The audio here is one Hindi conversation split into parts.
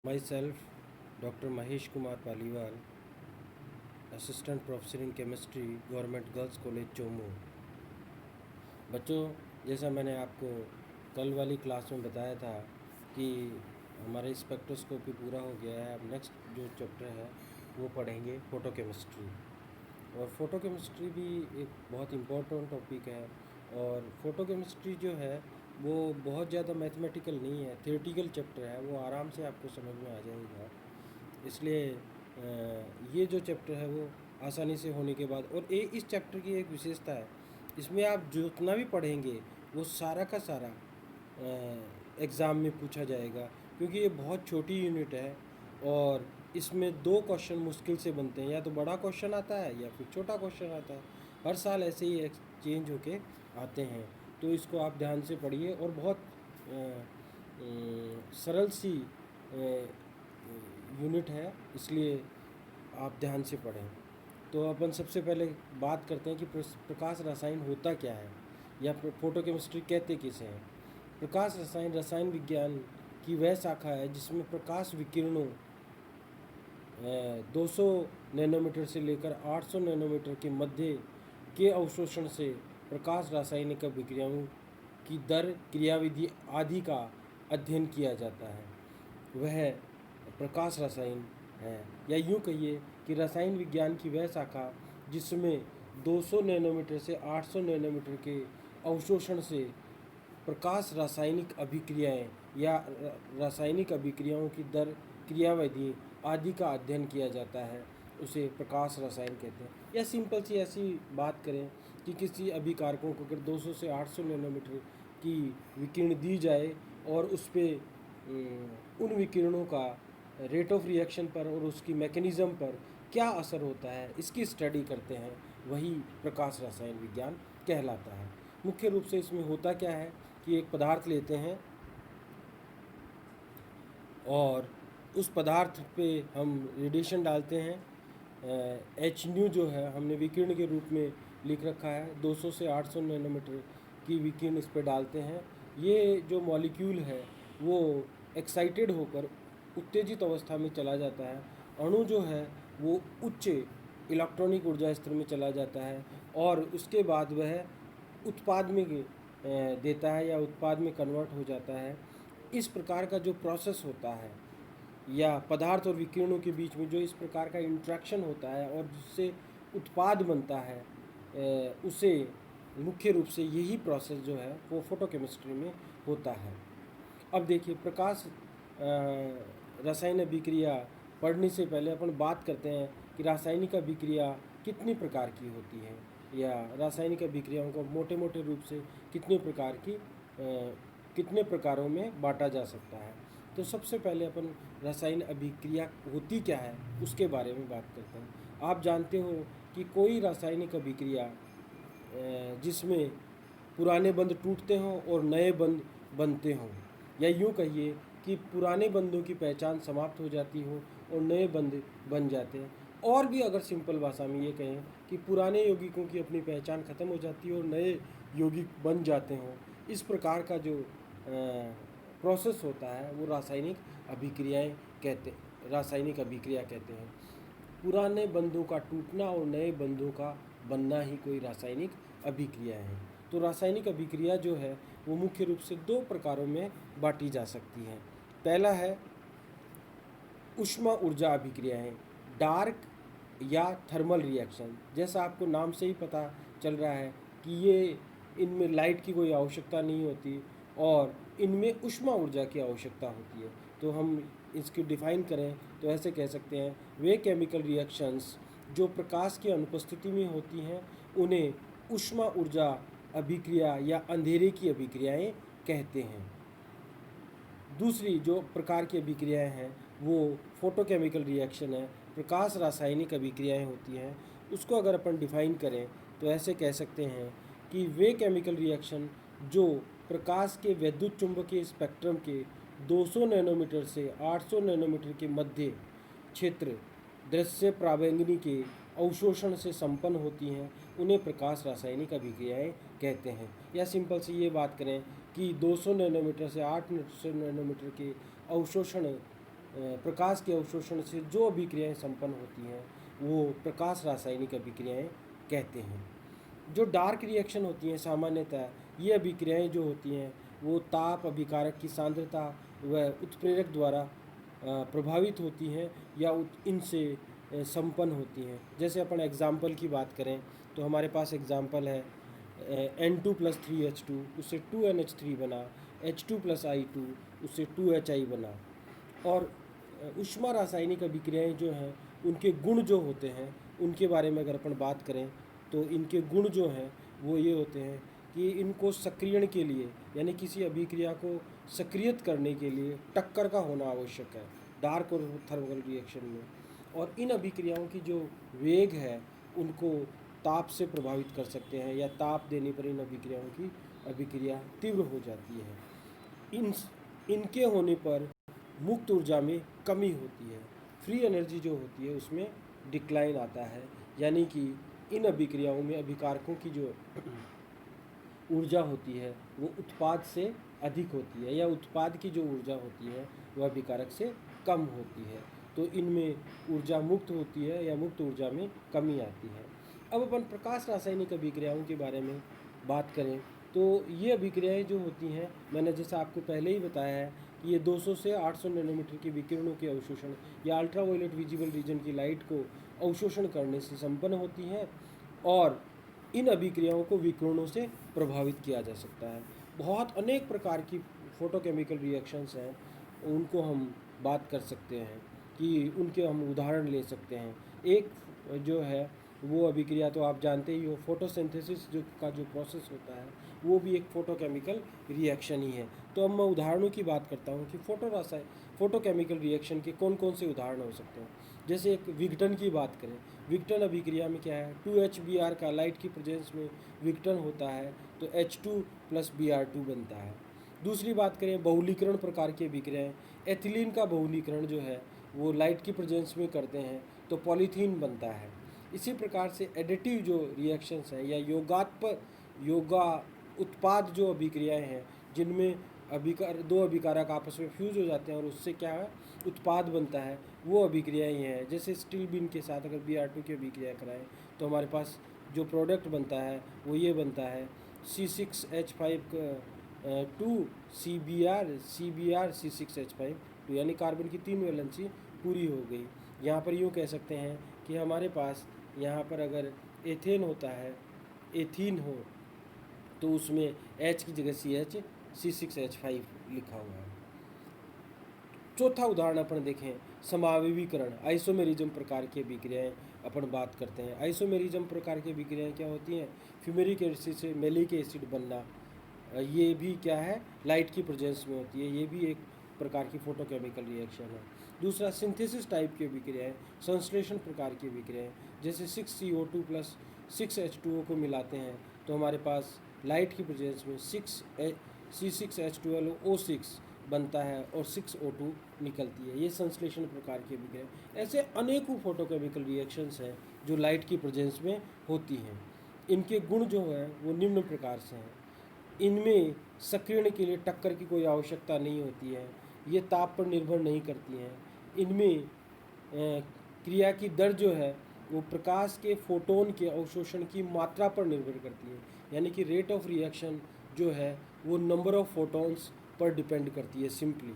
Myself, Dr. Mahesh Kumar Paliwal, Assistant Professor in Chemistry, Government Girls College, Chomu. बच्चों, जैसा मैंने आपको कल वाली क्लास में बताया था कि हमारा स्पेक्ट्रोस्कोपी पूरा हो गया है। अब नेक्स्ट जो चैप्टर है वो पढ़ेंगे फोटोकेमिस्ट्री। और फोटोकेमिस्ट्री भी एक बहुत इम्पोर्टेंट टॉपिक है। और फोटोकेमिस्ट्री जो है वो बहुत ज़्यादा मैथमेटिकल नहीं है, थियोरेटिकल चैप्टर है, वो आराम से आपको समझ में आ जाएगा। इसलिए ये जो चैप्टर है वो आसानी से होने के बाद, और इस चैप्टर की एक विशेषता है, इसमें आप जितना भी पढ़ेंगे वो सारा का सारा एग्ज़ाम में पूछा जाएगा, क्योंकि ये बहुत छोटी यूनिट है और इसमें 2 क्वेश्चन मुश्किल से बनते हैं। या तो बड़ा क्वेश्चन आता है या फिर छोटा क्वेश्चन आता है। हर साल ऐसे ही एक्सचेंज होके आते हैं। तो इसको आप ध्यान से पढ़िए और बहुत सरल सी यूनिट है, इसलिए आप ध्यान से पढ़ें। तो अपन सबसे पहले बात करते हैं कि प्रकाश रसायन होता क्या है, या फोटोकेमिस्ट्री कहते किसे हैं। प्रकाश रसायन रसायन विज्ञान की वह शाखा है जिसमें प्रकाश विकिरणों 200 नैनोमीटर से लेकर 800 नैनोमीटर के मध्य के अवशोषण से प्रकाश रासायनिक अभिक्रियाओं की दर, क्रियाविधि आदि का अध्ययन किया जाता है, वह प्रकाश रसायन है। या यूँ कहिए कि रसायन विज्ञान की वह शाखा जिसमें 200 नैनोमीटर से 800 नैनोमीटर के अवशोषण से प्रकाश रासायनिक अभिक्रियाएं या रासायनिक अभिक्रियाओं की दर, क्रियाविधि आदि का अध्ययन किया जाता है, उसे प्रकाश रसायन कहते हैं। या सिंपल सी ऐसी बात करें कि किसी अभिकारकों को अगर 200 से 800 नैनोमीटर की विकिरण दी जाए और उस पर उन विकिरणों का रेट ऑफ रिएक्शन पर और उसकी मैकेनिज़्म पर क्या असर होता है, इसकी स्टडी करते हैं, वही प्रकाश रसायन विज्ञान कहलाता है। मुख्य रूप से इसमें होता क्या है कि एक पदार्थ लेते हैं और उस पदार्थ पे हम रेडिएशन डालते हैं। एच न्यू जो है हमने विकिरण के रूप में लिख रखा है, 200 से 800 नैनोमीटर की विकिरण इस पर डालते हैं। ये जो मॉलिक्यूल है वो एक्साइटेड होकर उत्तेजित अवस्था में चला जाता है। अणु जो है वो उच्च इलेक्ट्रॉनिक ऊर्जा स्तर में चला जाता है और उसके बाद वह उत्पाद में देता है या उत्पाद में कन्वर्ट हो जाता है। इस प्रकार का जो प्रोसेस होता है या पदार्थ और विकिरणों के बीच में जो इस प्रकार का इंट्रैक्शन होता है और जिससे उत्पाद बनता है, उसे मुख्य रूप से यही प्रोसेस जो है वो फोटोकेमिस्ट्री में होता है। अब देखिए, प्रकाश रासायनिक अभिक्रिया पढ़ने से पहले अपन बात करते हैं कि रासायनिक अभिक्रिया कितनी प्रकार की होती है, या रासायनिक अभिक्रियाओं को मोटे मोटे रूप से कितने प्रकारों में बांटा जा सकता है। तो सबसे पहले अपन रासायनिक अभिक्रिया होती क्या है उसके बारे में बात करते हैं। आप जानते हो कि कोई रासायनिक अभिक्रिया जिसमें पुराने बंध टूटते हों और नए बंध बनते हों, या यूँ कहिए कि पुराने बंधों की पहचान समाप्त हो जाती हो और नए बंध बन जाते हैं। और भी अगर सिंपल भाषा में ये कहें कि पुराने यौगिकों की अपनी पहचान ख़त्म हो जाती है और नए यौगिक बन जाते हों, इस प्रकार का जो प्रोसेस होता है वो रासायनिक अभिक्रिया कहते हैं। पुराने बंधों का टूटना और नए बंधों का बनना ही कोई रासायनिक अभिक्रिया है। तो रासायनिक अभिक्रिया जो है वो मुख्य रूप से 2 प्रकारों में बांटी जा सकती हैं। पहला है ऊष्मा ऊर्जा अभिक्रियाएं, डार्क या थर्मल रिएक्शन। जैसा आपको नाम से ही पता चल रहा है कि ये इनमें लाइट की कोई आवश्यकता नहीं होती और इनमें ऊष्मा ऊर्जा की आवश्यकता होती है। तो हम इसकी डिफ़ाइन करें तो ऐसे कह सकते हैं, वे केमिकल रिएक्शंस जो प्रकाश की अनुपस्थिति में होती हैं उन्हें ऊष्मा ऊर्जा अभिक्रिया या अंधेरे की अभिक्रियाएं कहते हैं। दूसरी जो प्रकार की अभिक्रियाएं हैं वो फोटोकेमिकल रिएक्शन है, प्रकाश रासायनिक अभिक्रियाएं होती हैं। उसको अगर अपन डिफ़ाइन करें तो ऐसे कह सकते हैं कि वे केमिकल रिएक्शन जो प्रकाश के वैद्युत चुंबकीय स्पेक्ट्रम के 200 नैनोमीटर से 800 नैनोमीटर के मध्य क्षेत्र दृश्य प्रावैंगिनी के अवशोषण से संपन्न होती हैं, उन्हें प्रकाश रासायनिक अभिक्रियाएं कहते हैं। या सिंपल से ये बात करें कि 200 नैनोमीटर से 800 नैनोमीटर के अवशोषण प्रकाश के अवशोषण से जो अभिक्रियाएं संपन्न होती हैं वो प्रकाश रासायनिक अभिक्रियाएं कहते हैं। जो डार्क रिएक्शन होती हैं सामान्यतः ये अभिक्रियाएं जो होती हैं वो ताप, अभिकारक की सांद्रता व उत्प्रेरक द्वारा प्रभावित होती हैं या इनसे संपन्न होती हैं। जैसे अपन एग्जाम्पल की बात करें तो हमारे पास एग्जाम्पल है N2+3H2 उससे 2NH3 बना, H2+I2 उससे 2HI बना। और ऊष्मा रासायनिक अभिक्रियाएं जो हैं उनके गुण जो होते हैं उनके बारे में अगर अपन बात करें तो इनके गुण जो हैं वो ये होते हैं कि इनको सक्रियण के लिए यानी किसी अभिक्रिया को सक्रियत करने के लिए टक्कर का होना आवश्यक है डार्क और थर्मल रिएक्शन में। और इन अभिक्रियाओं की जो वेग है उनको ताप से प्रभावित कर सकते हैं या ताप देने पर इन अभिक्रियाओं की अभिक्रिया तीव्र हो जाती है। इनके होने पर मुक्त ऊर्जा में कमी होती है, फ्री एनर्जी जो होती है उसमें डिक्लाइन आता है, यानी कि इन अभिक्रियाओं में अभिकारकों की जो ऊर्जा होती है वो उत्पाद से अधिक होती है या उत्पाद की जो ऊर्जा होती है वह अभिकारक से कम होती है। तो इनमें ऊर्जा मुक्त होती है या मुक्त ऊर्जा में कमी आती है। अब अपन प्रकाश रासायनिक अभिक्रियाओं के बारे में बात करें तो ये अभिक्रियाएं जो होती हैं मैंने जैसा आपको पहले ही बताया है कि ये 200 से 800 नैनोमीटर के विकिरणों के अवशोषण या अल्ट्रावायलेट विजिबल रीजन की लाइट को अवशोषण करने से संपन्न होती हैं और इन अभिक्रियाओं को विकिरणों से प्रभावित किया जा सकता है। बहुत अनेक प्रकार की फोटोकेमिकल रिएक्शंस हैं उनको हम बात कर सकते हैं कि उनके हम उदाहरण ले सकते हैं। एक जो है वो अभिक्रिया तो आप जानते ही हो, फोटोसिंथेसिस का जो प्रोसेस होता है वो भी एक फोटोकेमिकल रिएक्शन ही है। तो अब मैं उदाहरणों की बात करता हूँ कि फोटोकेमिकल रिएक्शन के कौन कौन से उदाहरण हो सकते हैं। जैसे एक विघटन की बात करें, विघटन अभिक्रिया में क्या है 2HBr का लाइट की प्रेजेंस में विघटन होता है तो H2+Br2 बनता है। दूसरी बात करें बहुलीकरण प्रकार की अभिक्रियाएँ, एथिलीन का बहुलीकरण जो है वो लाइट की प्रेजेंस में करते हैं तो पॉलीथीन बनता है। इसी प्रकार से एडिटिव जो रिएक्शंस हैं या योगा उत्पाद जो अभिक्रियाएं हैं जिनमें दो अभिकारक आपस में फ्यूज हो जाते हैं और उससे क्या है उत्पाद बनता है, वो अभिक्रियाएं हैं। जैसे स्टील बीन के साथ अगर Br2 की अभिक्रिया कराएं तो हमारे पास जो प्रोडक्ट बनता है वो ये बनता है C6H5 C6H5 यानी कार्बन की 3 वैलेंसी पूरी हो गई। यहाँ पर यूँ कह सकते हैं कि हमारे पास यहाँ पर अगर एथेन होता है, एथीन हो तो उसमें H की जगह C6H5 लिखा हुआ है। चौथा उदाहरण अपन देखें समावयवीकरण, आइसोमेरिज्म प्रकार की अभिक्रियाएं अपन बात करते हैं। आइसोमेरिज्म प्रकार की अभिक्रियाएं क्या होती हैं, फ्यूमेरिक एसिड से मैलिक एसिड बनना, ये भी क्या है लाइट की प्रेजेंस में होती है, ये भी एक प्रकार की फोटोकेमिकल रिएक्शन है। दूसरा सिंथेसिस टाइप की अभिक्रियाएं, संश्लेषण प्रकार की अभिक्रियाएं, जैसे 6CO2 + 6H2O को मिलाते हैं तो हमारे पास लाइट की प्रेजेंस में C6H12O6 बनता है और 6O2 निकलती है। ये संश्लेषण प्रकार की अभिक्रिया। ऐसे अनेकों फोटोकेमिकल रिएक्शंस हैं जो लाइट की प्रेजेंस में होती हैं। इनके गुण जो है वो निम्न प्रकार से हैं। इनमें सक्रियण के लिए टक्कर की कोई आवश्यकता नहीं होती है, ये ताप पर निर्भर नहीं करती हैं। इनमें क्रिया की दर जो है वो प्रकाश के फोटोन के अवशोषण की मात्रा पर निर्भर करती है, यानी कि रेट ऑफ रिएक्शन जो है वो नंबर ऑफ फोटोन्स पर डिपेंड करती है सिंपली।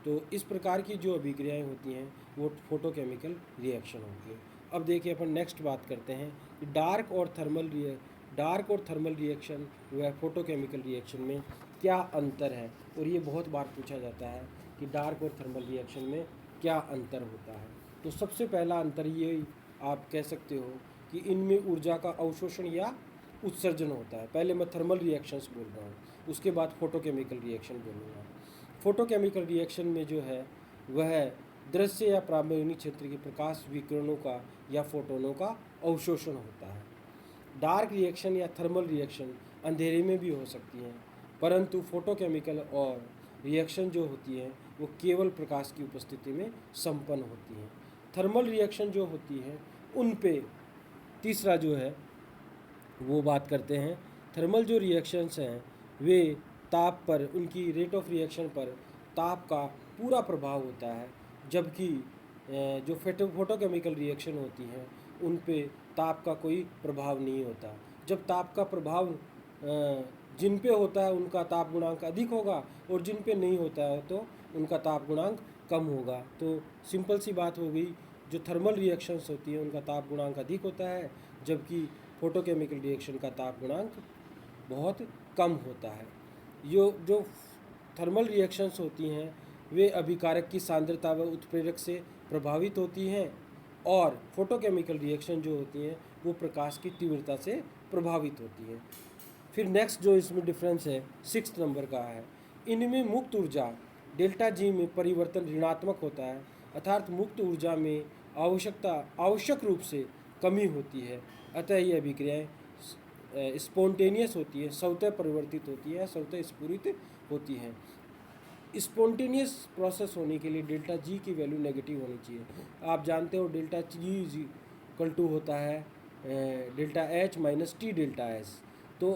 तो इस प्रकार की जो अभिक्रियाएं होती हैं वो फोटोकेमिकल रिएक्शन होती है। अब देखिए अपन नेक्स्ट बात करते हैं कि डार्क और थर्मल रिएक्शन व फोटोकेमिकल रिएक्शन में क्या अंतर है, और ये बहुत बार पूछा जाता है कि डार्क और थर्मल रिएक्शन में क्या अंतर होता है। तो सबसे पहला अंतर ये आप कह सकते हो कि इनमें ऊर्जा का अवशोषण या उत्सर्जन होता है। पहले मैं थर्मल रिएक्शंस बोल रहा हूँ, उसके बाद फोटोकेमिकल रिएक्शन बोलूँगा। फोटोकेमिकल रिएक्शन में जो है वह दृश्य या पराबैंगनी क्षेत्र के प्रकाश विकिरणों का या फोटोनों का अवशोषण होता है। डार्क रिएक्शन या थर्मल रिएक्शन अंधेरे में भी हो सकती हैं, परंतु फोटोकेमिकल और रिएक्शन जो होती हैं वो केवल प्रकाश की उपस्थिति में संपन्न होती हैं। थर्मल रिएक्शन जो होती है उन पे तीसरा जो है वो बात करते हैं। थर्मल जो रिएक्शंस हैं वे ताप पर, उनकी रेट ऑफ रिएक्शन पर ताप का पूरा प्रभाव होता है जबकि जो फोटोकेमिकल रिएक्शन होती हैं उन पे ताप का कोई प्रभाव नहीं होता। जब ताप का प्रभाव जिन पे होता है उनका ताप गुणांक अधिक होगा, और जिन पे नहीं होता है तो उनका ताप गुणांक कम होगा। तो सिंपल सी बात हो गई, जो थर्मल रिएक्शंस होती हैं उनका ताप गुणांक अधिक होता है, जबकि फोटोकेमिकल रिएक्शन का ताप गुणांक बहुत कम होता है। जो थर्मल रिएक्शंस होती हैं वे अभिकारक की सांद्रता व उत्प्रेरक से प्रभावित होती हैं, और फोटोकेमिकल रिएक्शन जो होती हैं वो प्रकाश की तीव्रता से प्रभावित होती हैं। फिर नेक्स्ट जो इसमें डिफरेंस है 6 नंबर का है, इनमें मुक्त ऊर्जा डेल्टा जी में परिवर्तन ऋणात्मक होता है, अर्थात मुक्त ऊर्जा में आवश्यक रूप से कमी होती है। अतः ये अभिक्रियाएँ स्पॉन्टेनियस होती है, स्वतः परिवर्तित होती है, स्वतः स्फुरित होती हैं। स्पॉन्टेनियस प्रोसेस होने के लिए डेल्टा जी की वैल्यू नेगेटिव होनी चाहिए। आप जानते हो delta G is equal to होता है delta H minus T delta S. तो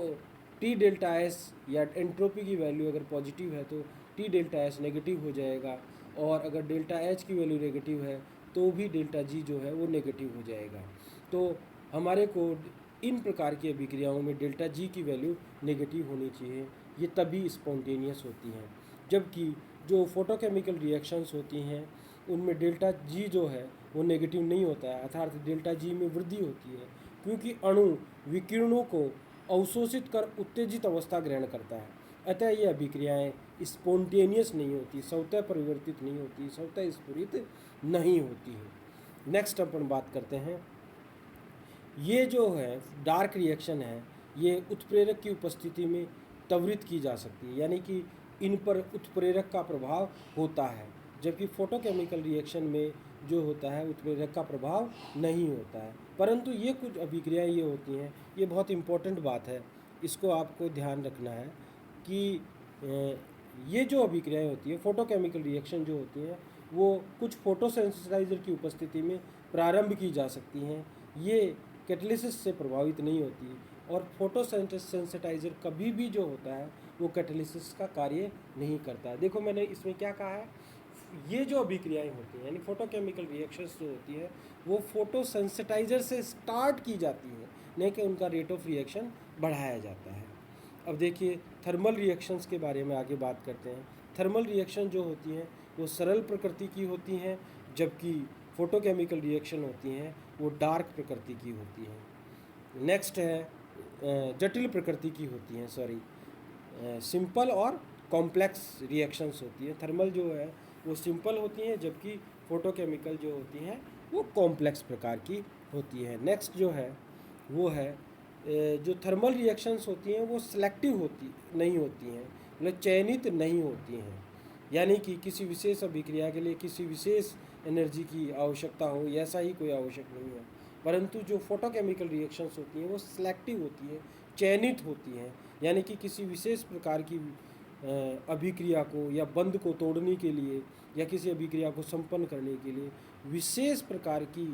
टी डेल्टा एस या एंट्रोपी की वैल्यू अगर पॉजिटिव है तो टी डेल्टा एस नेगेटिव हो जाएगा, और अगर डेल्टा एच की वैल्यू नेगेटिव है तो भी डेल्टा जी जो है वो नेगेटिव हो जाएगा। तो हमारे को इन प्रकार की अभिक्रियाओं में डेल्टा जी की वैल्यू नेगेटिव होनी चाहिए, ये तभी स्पॉन्टेनियस होती हैं। जबकि जो फोटोकेमिकल रिएक्शंस होती हैं उनमें डेल्टा जी जो है वो नेगेटिव नहीं होता है, अर्थात डेल्टा जी में वृद्धि होती है, क्योंकि अणु विकिरणों को अवशोषित कर उत्तेजित अवस्था ग्रहण करता है। अतः ये अभिक्रियाएँ स्पॉन्टेनियस नहीं होती, स्वतः परिवर्तित नहीं होती, स्वतः स्फुरित नहीं होती हैं। नेक्स्ट अपन बात करते हैं, ये जो है डार्क रिएक्शन है ये उत्प्रेरक की उपस्थिति में त्वरित की जा सकती है, यानी कि इन पर उत्प्रेरक का प्रभाव होता है, जबकि फोटोकेमिकल रिएक्शन में जो होता है उत्प्रेरक का प्रभाव नहीं होता है। परंतु ये कुछ अभिक्रियाएँ ये होती हैं, ये बहुत इम्पोर्टेंट बात है, इसको आपको ध्यान रखना है कि ये जो अभिक्रियाएँ होती हैं फोटोकेमिकल रिएक्शन जो होती हैं वो कुछ फोटोसेंसिटाइजर की उपस्थिति में प्रारंभ की जा सकती हैं। ये कैटलिसिस से प्रभावित नहीं होती, और फोटोसेंसिटाइजर कभी भी जो होता है वो कैटलिसिस का कार्य नहीं करता। देखो मैंने इसमें क्या कहा है, ये जो अभिक्रियाएं होती हैं यानी फोटोकेमिकल रिएक्शंस जो होती है वो फोटोसेंसिटाइजर से स्टार्ट की जाती है, नहीं कि उनका रेट ऑफ रिएक्शन बढ़ाया जाता है। अब देखिए थर्मल रिएक्शंस के बारे में आगे बात करते हैं। थर्मल रिएक्शन जो होती हैं वो सरल प्रकृति की होती हैं, जबकि फोटोकेमिकल रिएक्शन होती हैं वो डार्क प्रकृति की होती हैं। नेक्स्ट है जटिल प्रकृति की होती हैं, सिंपल और कॉम्प्लेक्स रिएक्शंस होती हैं। थर्मल जो है वो सिंपल होती हैं, जबकि फोटोकेमिकल जो होती हैं वो कॉम्प्लेक्स प्रकार की होती है। नेक्स्ट जो है वो है जो थर्मल रिएक्शंस होती हैं वो सिलेक्टिव नहीं होती हैं, मतलब चयनित नहीं होती हैं, यानी कि किसी विशेष अभिक्रिया के लिए किसी विशेष एनर्जी की आवश्यकता हो ऐसा ही कोई आवश्यक नहीं है। परंतु जो फोटोकेमिकल रिएक्शंस होती हैं वो सिलेक्टिव होती हैं, चयनित होती हैं, यानी कि किसी विशेष प्रकार की अभिक्रिया को या बंध को तोड़ने के लिए या किसी अभिक्रिया को संपन्न करने के लिए विशेष प्रकार की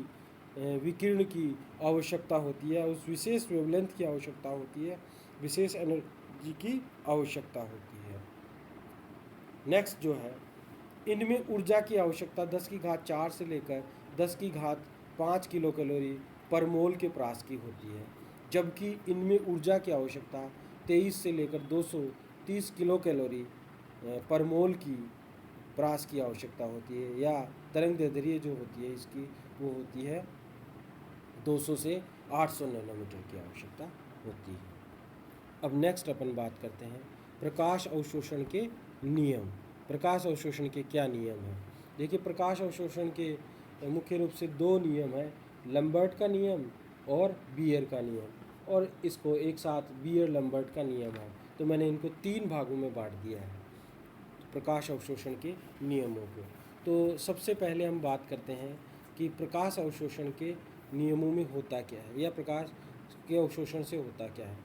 विकिरण की आवश्यकता होती है, उस विशेष वेवलेंथ की आवश्यकता होती है, विशेष एनर्जी की आवश्यकता होती है। नेक्स्ट जो है इनमें ऊर्जा की आवश्यकता 10⁴ से लेकर 10⁵ किलो कैलोरी पर मोल के प्रास की होती है, जबकि इनमें ऊर्जा की आवश्यकता 23 से लेकर 230 किलो कैलोरी पर मोल की प्रास की आवश्यकता होती है, या तरंग दैर्ध्य जो होती है इसकी वो होती है 200 से 800 नैनोमीटर की आवश्यकता होती है। अब नेक्स्ट अपन बात करते हैं प्रकाश अवशोषण के नियम। प्रकाश अवशोषण के क्या नियम हैं? देखिए प्रकाश अवशोषण के मुख्य रूप से 2 नियम हैं, लैम्बर्ट का नियम और बीयर का नियम, और इसको एक साथ बीयर लैम्बर्ट का नियम है, तो मैंने इनको 3 भागों में बांट दिया है प्रकाश अवशोषण के नियमों को। तो सबसे पहले हम बात करते हैं कि प्रकाश अवशोषण के नियमों में होता क्या है या प्रकाश के अवशोषण से होता क्या है।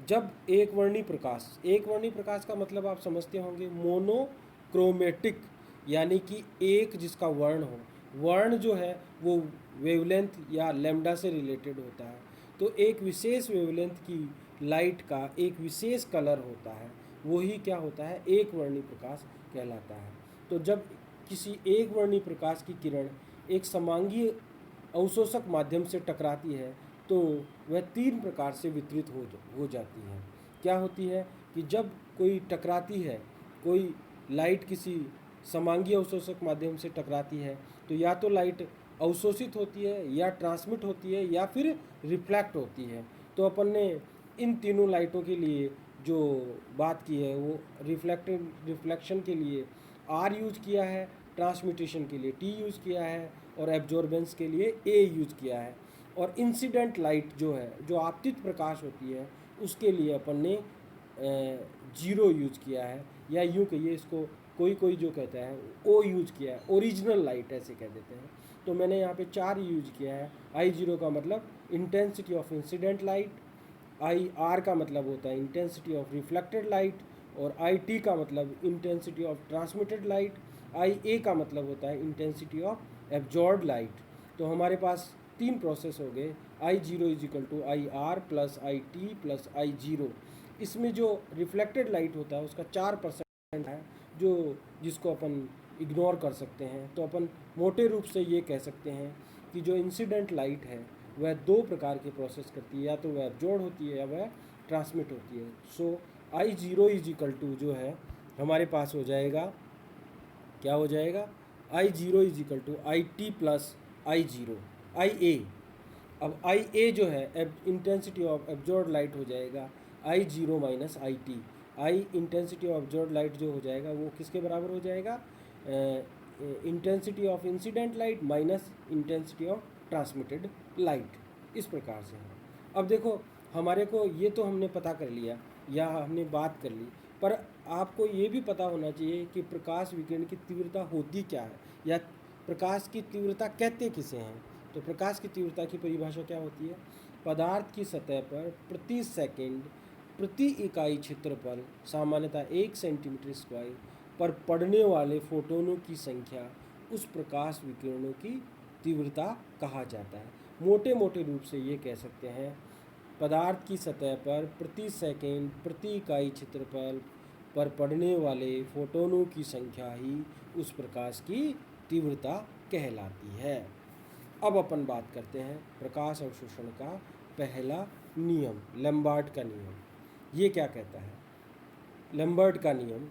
जब एक वर्णी प्रकाश का मतलब आप समझते होंगे मोनोक्रोमेटिक, यानी कि एक जिसका वर्ण हो, वर्ण जो है वो वेवलेंथ या लैम्डा से रिलेटेड होता है, तो एक विशेष वेवलेंथ की लाइट का एक विशेष कलर होता है, वही क्या होता है एक वर्णी प्रकाश कहलाता है। तो जब किसी एक वर्णी प्रकाश की किरण एक समांगीय अवशोषक माध्यम से टकराती है तो वह तीन प्रकार से वितरित हो जाती है। क्या होती है कि जब कोई टकराती है, कोई लाइट किसी समांगीय अवशोषक माध्यम से टकराती है तो या तो लाइट अवशोषित होती है या ट्रांसमिट होती है या फिर रिफ्लेक्ट होती है। तो अपन ने इन तीनों लाइटों के लिए जो बात की है वो रिफ्लेक्शन के लिए आर यूज किया है, ट्रांसमिटेशन के लिए टी यूज़ किया है और एब्जॉर्बेंस के लिए ए यूज़ किया है। और इंसिडेंट लाइट जो है, जो आपतित प्रकाश होती है, उसके लिए अपन ने जीरो यूज किया है, या यूँ कहिए इसको कोई कोई जो कहता है ओ यूज किया है, ओरिजिनल लाइट ऐसे कह देते हैं। तो मैंने यहाँ पे चार यूज किया है। आई जीरो का मतलब intensity of incident light, I R का मतलब होता है इंटेंसिटी ऑफ रिफ्लेक्टेड लाइट, और आई टी का मतलब इंटेंसिटी ऑफ ट्रांसमिटेड लाइट, आई ए का मतलब होता है इंटेंसिटी ऑफ एब्जॉर्ब्ड लाइट। तो हमारे पास तीन प्रोसेस हो गए, I zero is equal to I R plus I T plus I zero. इसमें जो रिफ्लेक्टेड लाइट होता है उसका 4% है, जो जिसको अपन इग्नोर कर सकते हैं। तो अपन मोटे रूप से ये कह सकते हैं कि जो इंसिडेंट लाइट है वह दो प्रकार के प्रोसेस करती है, या तो वह एब्जॉर्ब होती है या वह ट्रांसमिट होती है। So I zero is equal to जो है हमारे पास हो जाएगा, क्या हो जाएगा, I zero is equal to I T plus I zero I A. अब आई ए जो है इंटेंसिटी ऑफ एब्जॉर्ब लाइट हो जाएगा I zero minus I T. I intensity of absorb light जो हो जाएगा वो किसके बराबर हो जाएगा, intensity of incident light minus intensity of transmitted light. इस प्रकार से है। अब देखो हमारे को ये तो हमने पता कर लिया या हमने बात कर ली, पर आपको ये भी पता होना चाहिए कि प्रकाश विकिरण की तीव्रता होती क्या है, या प्रकाश की तीव्रता कहते किसे हैं। तो प्रकाश की तीव्रता की परिभाषा क्या होती है, पदार्थ की सतह पर प्रति सेकंड प्रति इकाई क्षेत्रफल सामान्यतः 1 सेंटीमीटर स्क्वायर पर पड़ने वाले फोटोनों की संख्या उस प्रकाश विकिरणों की तीव्रता कहा जाता है। मोटे मोटे रूप से ये कह सकते हैं, पदार्थ की सतह पर प्रति सेकंड प्रति इकाई क्षेत्रफल पर पड़ने वाले फोटोनों की संख्या ही उस प्रकाश की तीव्रता कहलाती है। अब अपन बात करते हैं प्रकाश अवशोषण का पहला नियम, लैम्बर्ट का नियम। ये क्या कहता है, लैम्बर्ट का नियम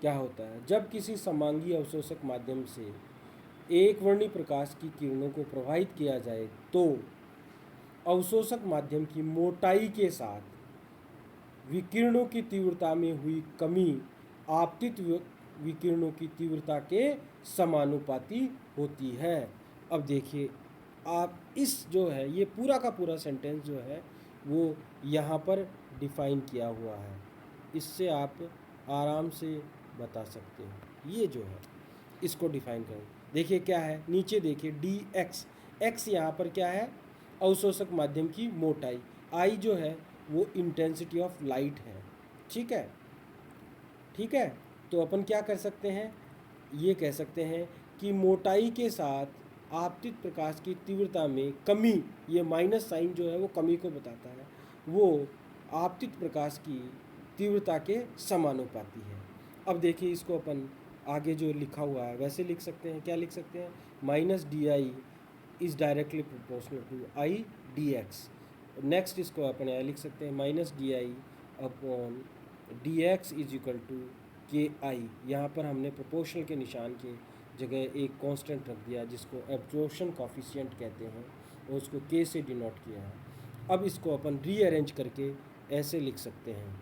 क्या होता है, जब किसी समांगीय अवशोषक माध्यम से एक वर्णी प्रकाश की किरणों को प्रवाहित किया जाए तो अवशोषक माध्यम की मोटाई के साथ विकिरणों की तीव्रता में हुई कमी आपतित विकिरणों की तीव्रता के समानुपाती होती है। अब देखिए आप इस जो है ये पूरा का पूरा सेंटेंस जो है वो यहाँ पर डिफाइन किया हुआ है, इससे आप आराम से बता सकते हो। ये जो है इसको डिफाइन करें, देखिए क्या है, नीचे देखिए डी एक्स, एक्स यहाँ पर क्या है, अवशोषक माध्यम की मोटाई, आई जो है वो इंटेंसिटी ऑफ लाइट है। ठीक है, ठीक है। तो अपन क्या कर सकते हैं, ये कह सकते हैं कि मोटाई के साथ आपतित प्रकाश की तीव्रता में कमी, ये माइनस साइन जो है वो कमी को बताता है, वो आपतित प्रकाश की तीव्रता के समानुपाती है। अब देखिए इसको अपन आगे जो लिखा हुआ है वैसे लिख सकते हैं, क्या लिख सकते हैं, minus D I is directly proportional to I d x. Next इसको अपन यहाँ लिख सकते हैं minus D I upon D x is equal to k I. यहाँ पर हमने प्रोपोर्शनल के निशान के जगह एक कांस्टेंट रख दिया जिसको एब्जॉर्प्शन कॉफिशिएंट कहते हैं और उसको के से डिनोट किया है। अब इसको अपन रीअरेंज करके ऐसे लिख सकते हैं,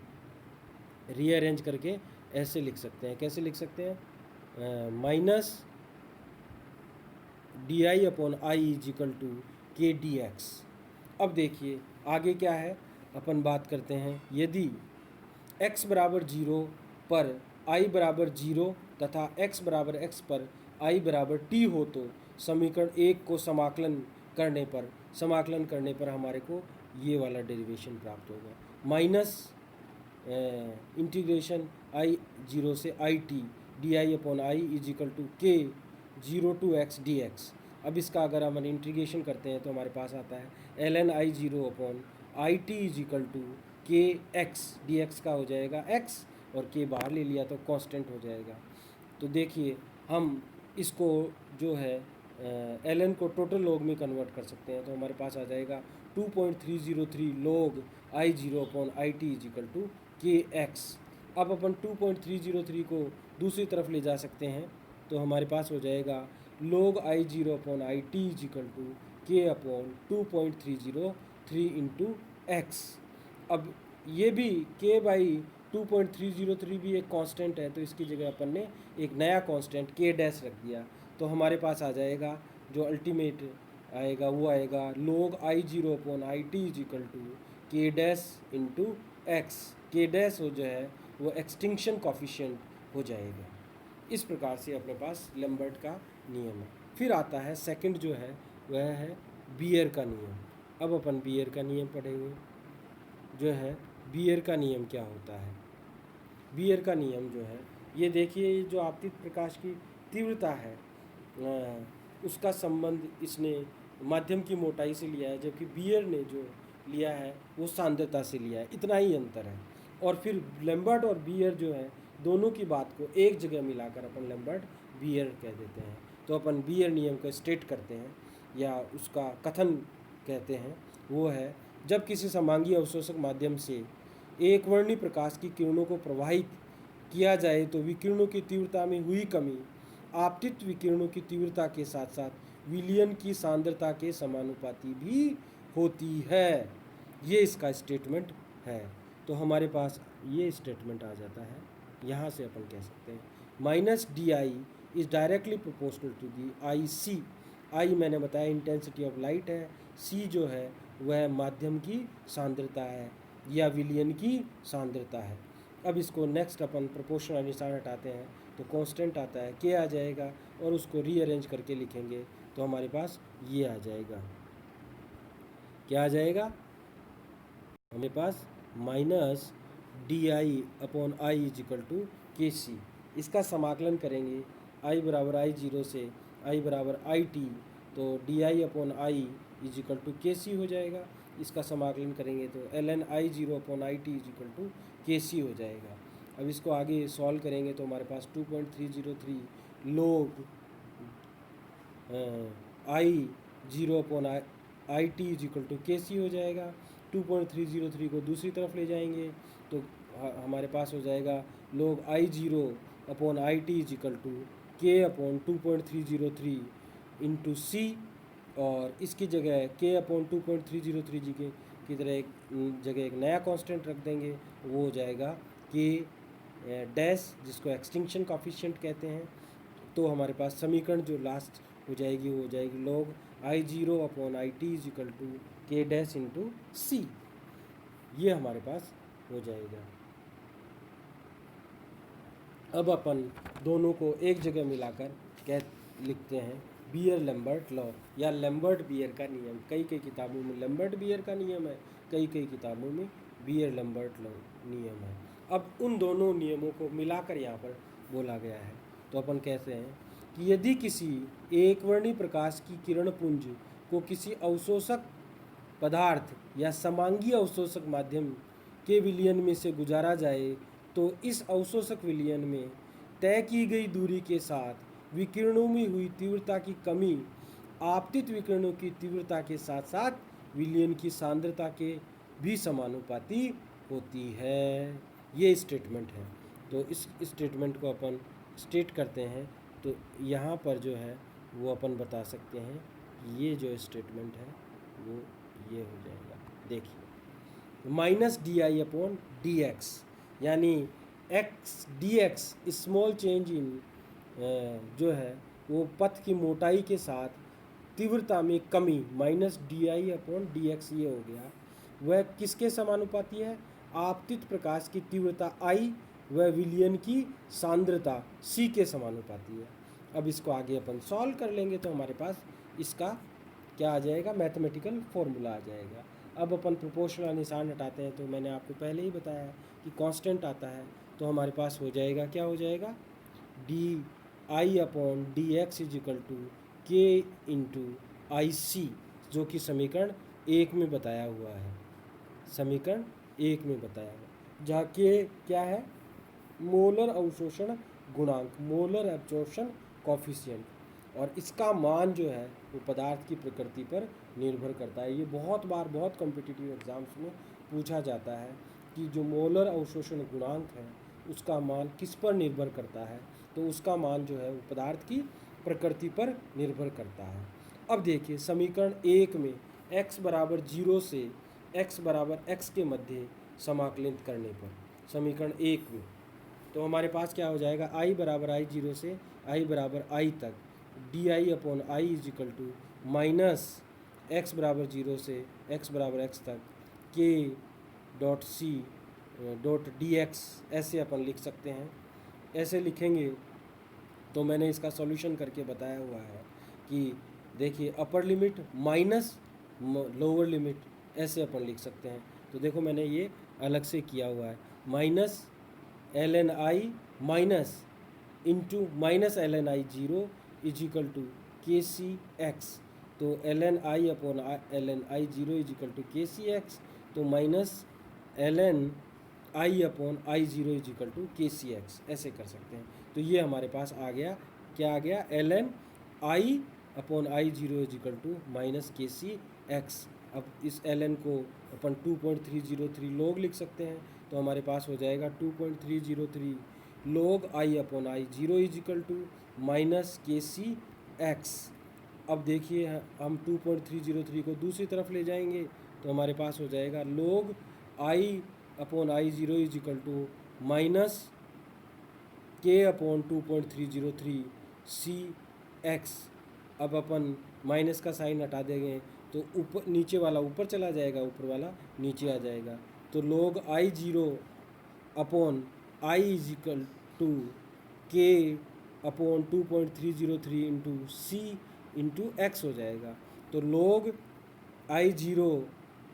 रीअरेंज करके ऐसे लिख सकते हैं, कैसे लिख सकते हैं, minus D I upon I is equal to k d x. अब देखिए आगे क्या है, अपन बात करते हैं, यदि x बराबर 0 पर i बराबर 0 तथा x बराबर x पर i बराबर t हो तो समीकरण 1 को समाकलन करने पर हमारे को ये वाला डेरिवेशन प्राप्त होगा, माइनस इंटीग्रेशन आई 0 से I T d I upon I is equal to k 0 to x D x. अब इसका अगर हम इंटीग्रेशन करते हैं तो हमारे पास आता है ln I 0 upon I T is equal to k x, D x का हो जाएगा x और के बाहर ले लिया तो कांस्टेंट हो जाएगा। तो देखिए हम इसको जो है ln को टोटल लॉग में कन्वर्ट कर सकते हैं, तो हमारे पास आ जाएगा 2.303 log I0 upon IT is equal to kx। अब अपन 2.303 को दूसरी तरफ ले जा सकते हैं, तो हमारे पास हो जाएगा log I0 upon IT is equal to k upon 2.303 into x. अब ये भी k बाई 2.303 भी एक कांस्टेंट है, तो इसकी जगह अपन ने एक नया कांस्टेंट k डैश रख दिया, तो हमारे पास आ जाएगा जो अल्टीमेट आएगा वो आएगा log I0 upon IT is equal to k dash into x. k dash हो जो है वो एक्सटिंक्शन कॉफिशिएंट हो जाएगा। इस प्रकार से अपने पास लैम्बर्ट का नियम है। फिर आता है सेकंड जो है वह है बियर का नियम। अब अपन बियर का नियम पढ़ेंगे। जो है बियर का नियम क्या होता है? बियर का नियम जो है, ये देखिए जो आपतित प्रकाश की तीव्रता है उसका संबंध इसने माध्यम की मोटाई से लिया है, जबकि बियर ने जो लिया है वो सांद्रता से लिया है। इतना ही अंतर है। और फिर लैम्बर्ट और बियर जो है दोनों की बात को एक जगह मिलाकर अपन लैम्बर्ट बियर कह देते हैं। तो अपन बियर नियम को स्टेट करते हैं या उसका कथन कहते हैं। वो है, जब किसी समांगी अवशोषक माध्यम से एक वर्णी प्रकाश की किरणों को प्रवाहित किया जाए तो विकिरणों की तीव्रता में हुई कमी आपतित विकिरणों की तीव्रता के साथ साथ विलयन की सांद्रता के समानुपाती भी होती है। ये इसका स्टेटमेंट है। तो हमारे पास ये स्टेटमेंट आ जाता है। यहाँ से अपन कह सकते हैं minus D I is directly proportional to the I C. I मैंने बताया इंटेंसिटी ऑफ लाइट है, सी जो है वह माध्यम की सांद्रता है या विलयन की सांद्रता है। अब इसको नेक्स्ट अपन प्रोपोर्शनल निशान हटाते हैं तो कांस्टेंट आता है के आ जाएगा, और उसको रीअरेंज करके लिखेंगे तो हमारे पास ये आ जाएगा। क्या आ जाएगा? हमारे पास minus D I upon I is equal to के सी। इसका समाकलन करेंगे आई बराबर I0 से आई बराबर IT, तो d I upon I is equal to के सी हो जाएगा। इसका समाकलन करेंगे तो ln I0 upon IT is equal to के सी हो जाएगा। अब इसको आगे सॉल्व करेंगे तो हमारे पास 2.303 log I0 upon IT is equal to के सी हो जाएगा। 2.303 को दूसरी तरफ ले जाएंगे तो हमारे पास हो जाएगा log I0 upon IT is equal to K upon 2.303 into C, और इसकी जगह के अपॉन 2.303 जी की तरह एक जगह एक नया कांस्टेंट रख देंगे, वो हो जाएगा के डैश, जिसको एक्सटिंक्शन कॉफिशिएंट कहते हैं। तो हमारे पास समीकरण जो लास्ट हो जाएगी वो हो जाएगी log I0 upon IT is equal to K dash into C. ये हमारे पास हो जाएगा। अब अपन दोनों को एक जगह मिलाकर लिखते हैं बियर लैम्बर्ट लॉ या लैम्बर्ट बियर का नियम। कई कई किताबों में लैम्बर्ट बियर का नियम है, कई कई किताबों में बियर लैम्बर्ट लॉ नियम है। अब उन दोनों नियमों को मिलाकर यहाँ पर बोला गया है। तो अपन कहते हैं कि यदि किसी एक वर्णी प्रकाश की किरण पुंज को किसी अवशोषक पदार्थ या समांगी अवशोषक माध्यम के विलयन में से गुजारा जाए तो इस अवशोषक विलयन में तय की गई दूरी के साथ विकिरणों में हुई तीव्रता की कमी आपतित विकिरणों की तीव्रता के साथ साथ विलयन की सांद्रता के भी समानुपाती होती है। ये स्टेटमेंट है। तो इस स्टेटमेंट को अपन स्टेट करते हैं तो यहाँ पर जो है वो अपन बता सकते हैं ये जो स्टेटमेंट है वो ये हो जाएगा। देखिए minus D I upon D X, यानी X D X small change in जो है वो पथ की मोटाई के साथ तीव्रता में कमी minus D I upon D x ये हो गया। वह किसके समानुपाती है? आपतित प्रकाश की तीव्रता I व विलयन की सांद्रता C के समानुपाती है। अब इसको आगे अपन सॉल्व कर लेंगे तो हमारे पास इसका क्या आ जाएगा? मैथमेटिकल फॉर्मूला आ जाएगा। अब अपन प्रोपोर्शनल निशान हटाते हैं तो मैंने आपको पहले ही बताया कि कांस्टेंट आता है, तो हमारे पास हो जाएगा क्या हो जाएगा? D I upon D x is equal to K into I C, जो कि समीकरण 1 में बताया हुआ है। समीकरण 1 में बताया हुआ, जहाँ के क्या है? मोलर अवशोषण गुणांक, मोलर एब्जॉर्प्शन कॉफिशिएंट, और इसका मान जो है वो पदार्थ की प्रकृति पर निर्भर करता है। ये बहुत बार बहुत कॉम्पिटिटिव एग्जाम्स में पूछा जाता है कि जो मोलर अवशोषण गुणांक है उसका मान किस पर निर्भर करता है, तो उसका मान जो है वो पदार्थ की प्रकृति पर निर्भर करता है। अब देखिए समीकरण 1 में x बराबर 0 से x बराबर x के मध्य समाकलित करने पर, समीकरण 1 में तो हमारे पास क्या हो जाएगा, i बराबर आई 0 से i बराबर i तक D upon I is equal to minus X बराबर 0 से x बराबर x तक k dot C dot D X, ऐसे अपन लिख सकते हैं। ऐसे लिखेंगे तो मैंने इसका सॉल्यूशन करके बताया हुआ है कि देखिए upper limit minus lower limit, ऐसे अपन लिख सकते हैं। तो देखो मैंने ये अलग से किया हुआ है, minus L N I minus into minus L N I 0 is equal to के सी एक्स, तो L N I upon L N I 0 is equal to के सी एक्स, तो minus L N I upon I 0 is equal to के सी एक्स, ऐसे कर सकते हैं। तो ये हमारे पास आ गया, क्या आ गया, L N I upon I 0 is equal to minus K C X. अब इस एल एन को अपन 2.303 लोग लिख सकते हैं, तो हमारे पास हो जाएगा 2.303 log I upon I 0 is equal to minus K C X. अब देखिए हम 2.303 को दूसरी तरफ ले जाएंगे तो हमारे पास हो जाएगा log I upon I 0 is equal to minus K upon 2.303 C X. अब अपन माइनस का साइन हटा देंगे तो ऊपर नीचे वाला ऊपर चला जाएगा, ऊपर वाला नीचे आ जाएगा, तो log I 0 upon I is equal to K upon 2.303 into C into X हो जाएगा। तो log I 0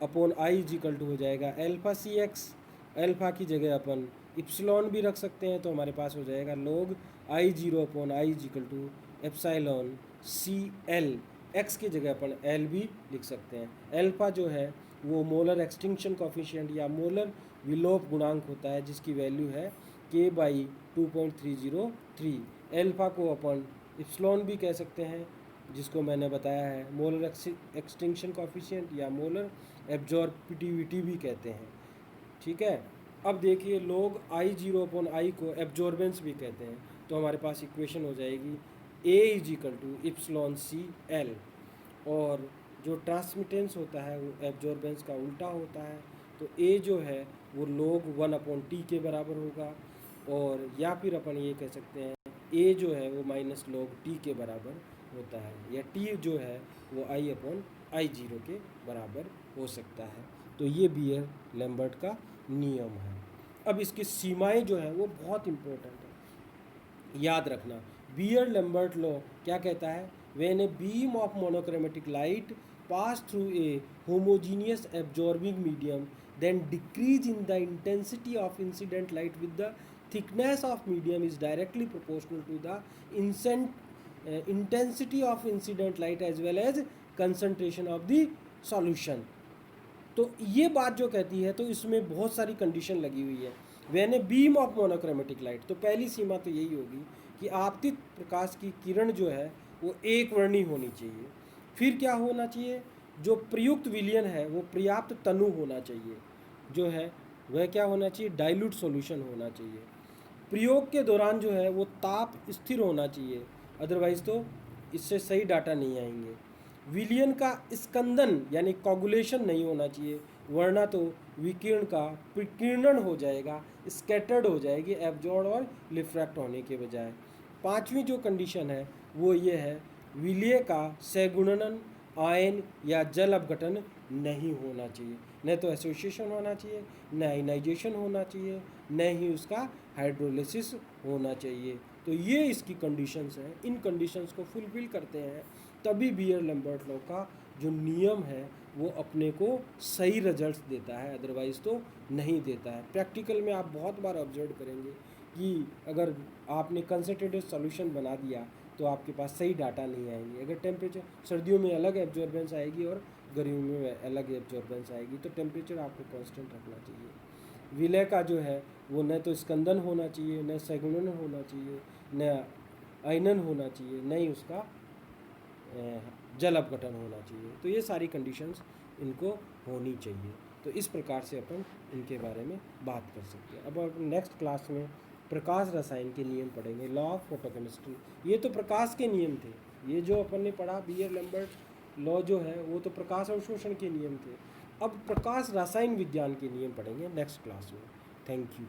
upon I is equal to हो जाएगा एल्फा सी एक्स, एल्फा की जगह अपन इप्सिलॉन भी रख सकते हैं, तो हमारे पास हो जाएगा log I 0 upon I is equal to epsilon C L, X की जगह अपन एल भी लिख सकते हैं। एल्फा जो है वो मोलर एक्सटिंक्शन कॉफिशिएंट या मोलर विलोप गुणांक होता है, जिसकी वैल्यू है k बाई 2.303। एल्फा को अपन इप्सिलॉन भी कह सकते हैं, जिसको मैंने बताया है मोलर एक्सटिंक्शन कॉफिशिएंट या मोलर एब्जॉर्बिटिविटी भी कहते हैं, ठीक है। अब देखिए लोग आई 0 अपॉन आई को एब्जॉर्बेंस भी कहते हैं, तो हमारे पास इक्वेशन हो जाएगी A is equal to epsilon C L, और जो ट्रांसमिटेंस होता है वो एब्जॉर्बेंस का उल्टा होता है, तो ए जो है वो लोग 1 अपॉन टी के बराबर होगा, और या फिर अपन ये कह सकते हैं ए जो है वो माइनस लोग टी के बराबर होता है, या टी जो है वो आई अपॉन आई 0 के बराबर हो सकता है। तो ये बियर लैम्बर्ट का नियम है। अब इसकी सीमाएं जो है वो बहुत इम्पोर्टेंट है, याद रखना। बियर लैम्बर्ट लॉ क्या कहता है, when a beam of monochromatic light pass through a homogeneous absorbing medium then decrease in the intensity of incident light with the thickness of medium is directly proportional to the intensity of incident light as well as concentration of the solution। तो ये बात जो कहती है, तो इसमें बहुत सारी कंडीशन लगी हुई है। When a beam of monochromatic light, तो पहली सीमा तो यही होगी कि आपतित प्रकाश की किरण जो है वो एक वर्णी होनी चाहिए। फिर क्या होना चाहिए, जो प्रयुक्त विलयन है वो पर्याप्त तनु होना चाहिए, जो है वह क्या होना चाहिए, डाइल्यूट सॉल्यूशन होना चाहिए। प्रयोग के दौरान जो है वो ताप स्थिर होना चाहिए, अदरवाइज तो इससे सही डाटा नहीं आएंगे। विलयन का स्कंदन यानी कोगुलेशन नहीं होना चाहिए, वरना तो विकिरण का प्रकीर्णन हो जाएगा, स्कैटर्ड हो जाएगी एब्जॉर्ब और रिफ्रैक्ट होने के बजाय। पांचवी जो कंडीशन है वो ये है, विलय का सहगुणन आयन या जल अपघटन नहीं होना चाहिए, न तो एसोसिएशन होना चाहिए, न आयनाइजेशन होना चाहिए, न ही उसका हाइड्रोलिसिस होना चाहिए। तो ये इसकी कंडीशंस हैं, इन कंडीशंस को फुलफिल करते हैं तभी बियर लैम्बर्ट लॉ का जो नियम है वो अपने को सही रिजल्ट्स देता है, अदरवाइज़ तो नहीं देता है। प्रैक्टिकल में आप बहुत बार ऑब्जर्व करेंगे कि अगर आपने कंसंट्रेटेड सॉल्यूशन बना दिया तो आपके पास सही डाटा नहीं आएंगे। अगर टेम्परेचर सर्दियों में अलग एब्जॉर्बेंस आएगी और गर्मियों में अलग एब्जॉर्बेंस आएगी, तो टेम्परेचर आपको कांस्टेंट रखना चाहिए। विलय का जो है वो न तो स्कंदन होना चाहिए, न सहगुणन होना चाहिए, न आयनन होना चाहिए, नहीं उसका जल अपघटन होना चाहिए। तो ये सारी कंडीशंस इनको होनी चाहिए। तो इस प्रकार से अपन इनके बारे में बात कर सकते हैं। अब अपन नेक्स्ट क्लास में प्रकाश रसायन के नियम पढ़ेंगे, लॉ ऑफ फोटोकेमिस्ट्री। ये तो प्रकाश के नियम थे, ये जो अपन ने पढ़ा बीयर लैम्बर्ट लॉ जो है वो तो प्रकाश अवशोषण के नियम थे। अब प्रकाश रसायन विज्ञान के नियम पढ़ेंगे नेक्स्ट क्लास में। Thank you.